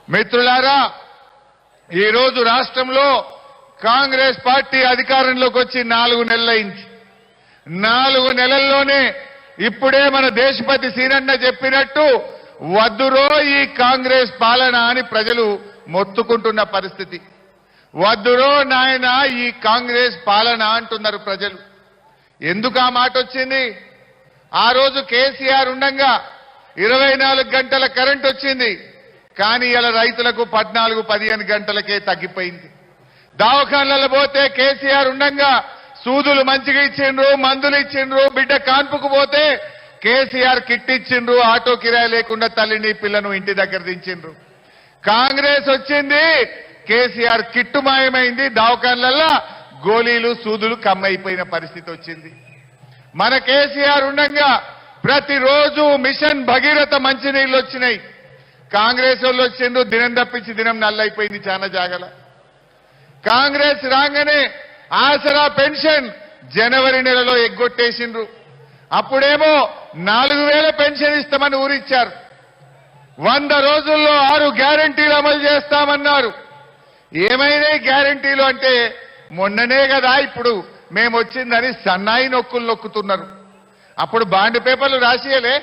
మిత్రులారా, ఈరోజు రాష్ట్రంలో కాంగ్రెస్ పార్టీ అధికారంలోకి వచ్చి 4 నెలలైంది. 4 నెలల్లోనే ఇప్పుడే మన దేశపతి సీనన్న చెప్పినట్టు వద్దురో ఈ కాంగ్రెస్ పాలన అని ప్రజలు మొత్తుకుంటున్న పరిస్థితి. వద్దురో నాయన ఈ కాంగ్రెస్ పాలన అంటున్నారు ప్రజలు. ఎందుకు ఆ మాట వచ్చింది? ఆ రోజు కేసీఆర్ ఉండగా 24 గంటల కరెంట్ వచ్చింది. కానీ ఇలా రైతులకు 14-15 గంటలకే తగ్గిపోయింది. దవాఖానలలో పోతే కేసీఆర్ ఉండగా సూదులు మంచిగా ఇచ్చిండ్రు, మందులు ఇచ్చిండ్రు. బిడ్డ కాన్పుకు పోతే కేసీఆర్ కిట్ ఇచ్చిండ్రు. ఆటో కిరాయి లేకుండా తల్లిని పిల్లను ఇంటి దగ్గర దించిండ్రు. కాంగ్రెస్ వచ్చింది, కేసీఆర్ కిట్టు మాయమైంది. దవాఖానలలో గోళీలు సూదులు కమ్మైపోయిన పరిస్థితి వచ్చింది. మన కేసీఆర్ ఉండగా ప్రతిరోజు మిషన్ భగీరథ మంచినీళ్లు వచ్చినాయి. కాంగ్రెస్ వాళ్ళు వచ్చిండ్రు, దినం తప్పించి దినం నల్లైపోయింది చాలా జాగల. కాంగ్రెస్ రాగానే ఆసరా పెన్షన్ జనవరి నెలలో ఎగ్గొట్టేసిండ్రు. అప్పుడేమో 4000 పెన్షన్ ఇస్తామని ఊరిచ్చారు. 100 రోజుల్లో 6 గ్యారంటీలు అమలు చేస్తామన్నారు. ఏమైనా గ్యారంటీలు అంటే మొన్ననే కదా ఇప్పుడు మేము వచ్చిందని సన్నాయి నొక్కులు నొక్కుతున్నారు. అప్పుడు బాండ్ పేపర్లు రాసియలే,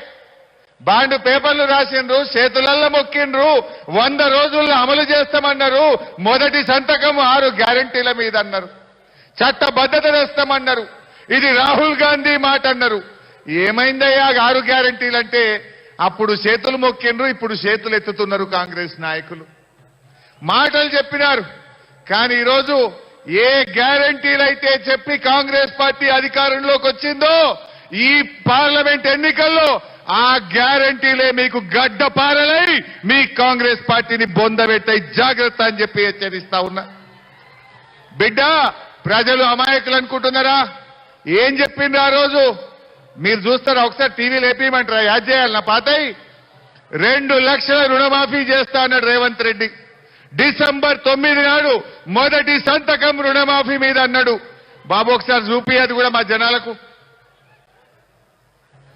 బాండ్ పేపర్లు రాసిండ్రు, చేతులల్లో మొక్కిండ్రు. 100 రోజుల్లో అమలు చేస్తామన్నారు. మొదటి సంతకం 6 గ్యారంటీల మీద అన్నారు. చట్టబద్ధత తెస్తామన్నారు. ఇది రాహుల్ గాంధీ మాట అన్నారు. ఏమైందయ్యా 6 గ్యారంటీలంటే? అప్పుడు చేతులు మొక్కిండ్రు, ఇప్పుడు చేతులు ఎత్తుతున్నారు కాంగ్రెస్ నాయకులు. మాటలు చెప్పినారు, కానీ ఈరోజు ఏ గ్యారంటీలైతే చెప్పి కాంగ్రెస్ పార్టీ అధికారంలోకి వచ్చిందో ఈ పార్లమెంట్ ఎన్నికల్లో ఆ గ్యారంటీలే మీకు గడ్డపారలై మీ కాంగ్రెస్ పార్టీని బొందబెట్టాయి. జాగ్రత్త అని చెప్పి హెచ్చరిస్తా ఉన్నా. బిడ్డ, ప్రజలు అమాయకులు అనుకుంటున్నారా? ఏం చెప్పిండ్రు ఆ రోజు? మీరు చూస్తారా? ఒకసారి టీవీలు వేపిమంటారా? యాడ్ చేయాలి నా పాతయి. 2 లక్షల రుణమాఫీ చేస్తా అన్నాడు రేవంత్ రెడ్డి. డిసెంబర్ 9 నాడు మొదటి సంతకం రుణమాఫీ మీద అన్నాడు. బాబు ఒకసారి చూపియదు కూడా మా జనాలకు.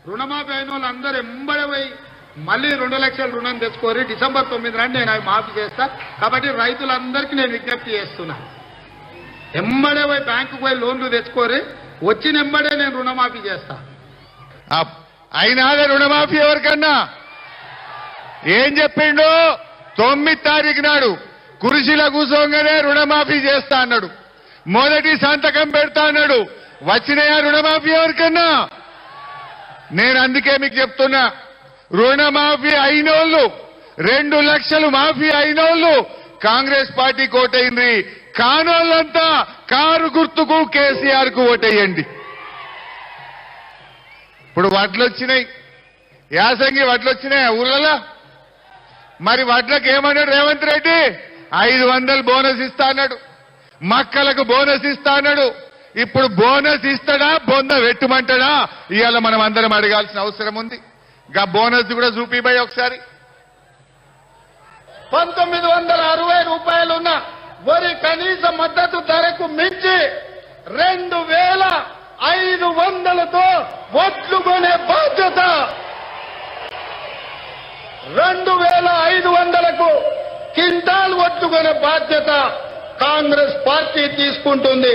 రుణమాఫీ అయిన వాళ్ళందరూ ఎంబడి పోయి మళ్ళీ 2 లక్షల రుణం తెచ్చుకోరి. డిసెంబర్ 9 నాడు నేను అవి మాఫీ చేస్తా. కాబట్టి రైతులందరికీ నేను విజ్ఞప్తి చేస్తున్నా, ఎంబడే పోయి బ్యాంకుకు పోయి లోన్లు తెచ్చుకోరి. వచ్చిన ఎంబడే నేను రుణమాఫీ చేస్తా. అయినాదే రుణమాఫీ ఎవరికన్నా? ఏం చెప్పిండు? 9 తారీఖు నాడు కుర్చీలో కూర్చోగానే రుణమాఫీ చేస్తా అన్నాడు. మొదటి సంతకం పెడతా అన్నాడు. వచ్చినాయా రుణమాఫీ ఎవరికన్నా? నేను అందుకే మీకు చెప్తున్నా, రుణమాఫీ అయినోళ్ళు 2 లక్షలు మాఫీ అయినోళ్ళు కాంగ్రెస్ పార్టీకి ఓటైంది. కానోళ్ళంతా కారు గుర్తుకు కేసీఆర్ కు ఓటేయండి. ఇప్పుడు వడ్లు వచ్చినాయి, యాసంగి వడ్లు వచ్చినాయి ఊళ్ళలో. మరి వడ్లకు ఏమన్నాడు రేవంత్ రెడ్డి? 500 బోనస్ ఇస్తా అన్నాడు. మక్కలకు బోనస్ ఇస్తా అన్నాడు. ఇప్పుడు బోనస్ ఇస్తాడా, బొంద వెట్టుమంటాడా? ఇవాళ మనం అందరం అడగాల్సిన అవసరం ఉంది. గా బోనస్ కూడా చూపిపోయి ఒకసారి. 1960 రూపాయలున్న వరి కనీస మద్దతు ధరకు మించి 2500తో ఒట్లు కొనే బాధ్యత, 2500కు కింటాల్ ఒట్లు కొనే బాధ్యత కాంగ్రెస్ పార్టీ తీసుకుంటుంది.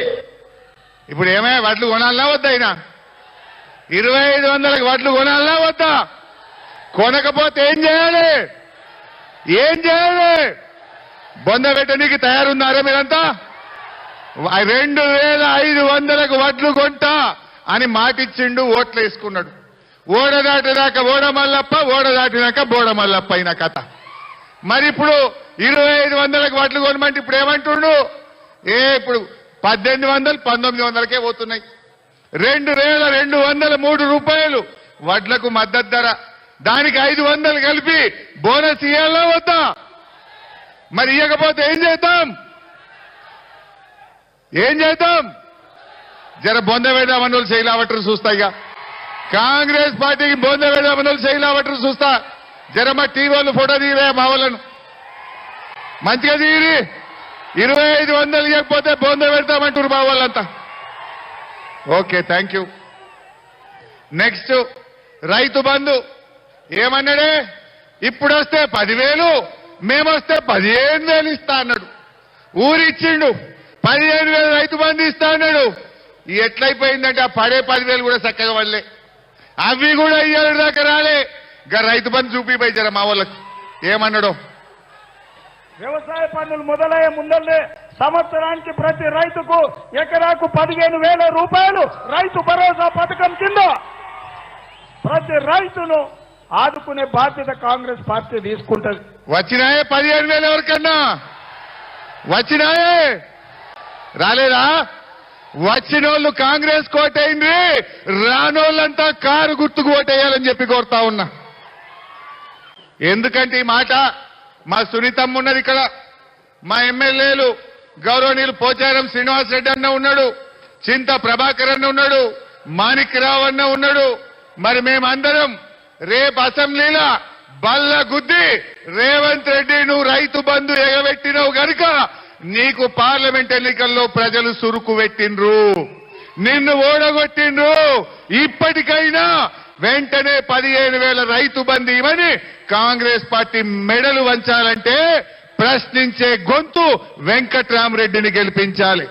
ఇప్పుడు ఏమైనా వడ్లు కొనాలన్నా వద్దా? అయినా 2500కి వడ్లు కొనాలన్నా వద్దా? కొనకపోతే ఏం చేయాలి? ఏం చేయాలి? బొంద పెట్టడానికి తయారున్నారా మీరంతా? 2500కు వడ్లు కొంటా అని మాటిచ్చిండు, ఓట్లు వేసుకున్నాడు. ఓడ దాటినాక ఓడ మల్లప్ప, ఓడ దాటినాక బోడ మల్లప్ప అయిన కథ. మరి ఇప్పుడు 2500కు వడ్లు కొనమంటే ఇప్పుడు ఏమంటుండు? ఇప్పుడు 1800, 1900కే పోతున్నాయి. 2203 రూపాయలు వడ్లకు మద్దతు ధర. దానికి 500 కలిపి బోనస్ ఇవ్వాలా వద్దా? మరి ఇవ్వకపోతే ఏం చేద్దాం? ఏం చేద్దాం? జర బొంద వేద్దామని వాళ్ళు శైలావటరు చూస్తా. ఇక కాంగ్రెస్ పార్టీకి బొంద వేద్దామని వాళ్ళు శైలావటరు చూస్తా. జర మా టీవీ వాళ్ళు ఫోటో తీయలే మా వాళ్ళను మంచిగా తీరి. 2500 ఇవ్వకపోతే బొంద పెడతామంటారు మా వాళ్ళంతా. Okay, thank you. Next Rythu Bandhu ఏమన్నాడే? ఇప్పుడు వస్తే 10,000, మేమొస్తే 15,000 ఇస్తా అన్నాడు. ఊరిచ్చిండు 15,000 రైతు బంధు ఇస్తా అన్నాడు. ఎట్లయిపోయిందంటే ఆ పడే 10,000 కూడా చక్కగా పడలే. అవి కూడా ఇయ్యాలి దాకా రాలే. ఇంకా రైతు బంధు చూపిపోయి జర మా వాళ్ళకి ఏమన్నాడు. వ్యవసాయ పన్నులు మొదలయ్యే ముందల్లే సంవత్సరానికి ప్రతి రైతుకు ఎకరాకు 15,000 రూపాయలు రైతు భరోసా పథకం కింద ప్రతి రైతును ఆదుకునే బాధ్యత కాంగ్రెస్ పార్టీ తీసుకుంటది. వచ్చినాయే 15,000 ఎవరికన్నా వచ్చినాయే రాలేదా? వచ్చినోళ్ళు కాంగ్రెస్ కోటైంది, రానోళ్ళంతా కారు గుర్తుకు ఓటేయాలని చెప్పి కోరుతా ఉన్నా. ఎందుకంటే ఈ మాట మా సునీతమ్మ ఉన్నది ఇక్కడ, మా ఎమ్మెల్యేలు గౌరవనీయులు పోచారం శ్రీనివాసరెడ్డి అన్న ఉన్నాడు, చింత ప్రభాకర్ అన్న ఉన్నాడు, మాణిక్యరావు అన్న ఉన్నాడు. మరి మేమందరం రేపు అసెంబ్లీలో బల్ల గుద్ది రేవంత్ రెడ్డి నువ్వు రైతు బంధు ఎగబెట్టినవు గనుక నీకు పార్లమెంట్ ఎన్నికల్లో ప్రజలు సురుకు పెట్టిండ్రు, నిన్ను ఓడగొట్టిండ్రు. ఇప్పటికైనా వెంటనే 15,000 రైతు బంధు ఇవ్వని కాంగ్రెస్ పార్టీ మెడలు వంచాలంటే ప్రశ్నించే గొంతు వెంకట్రామరెడ్డిని గెలిపించాలి.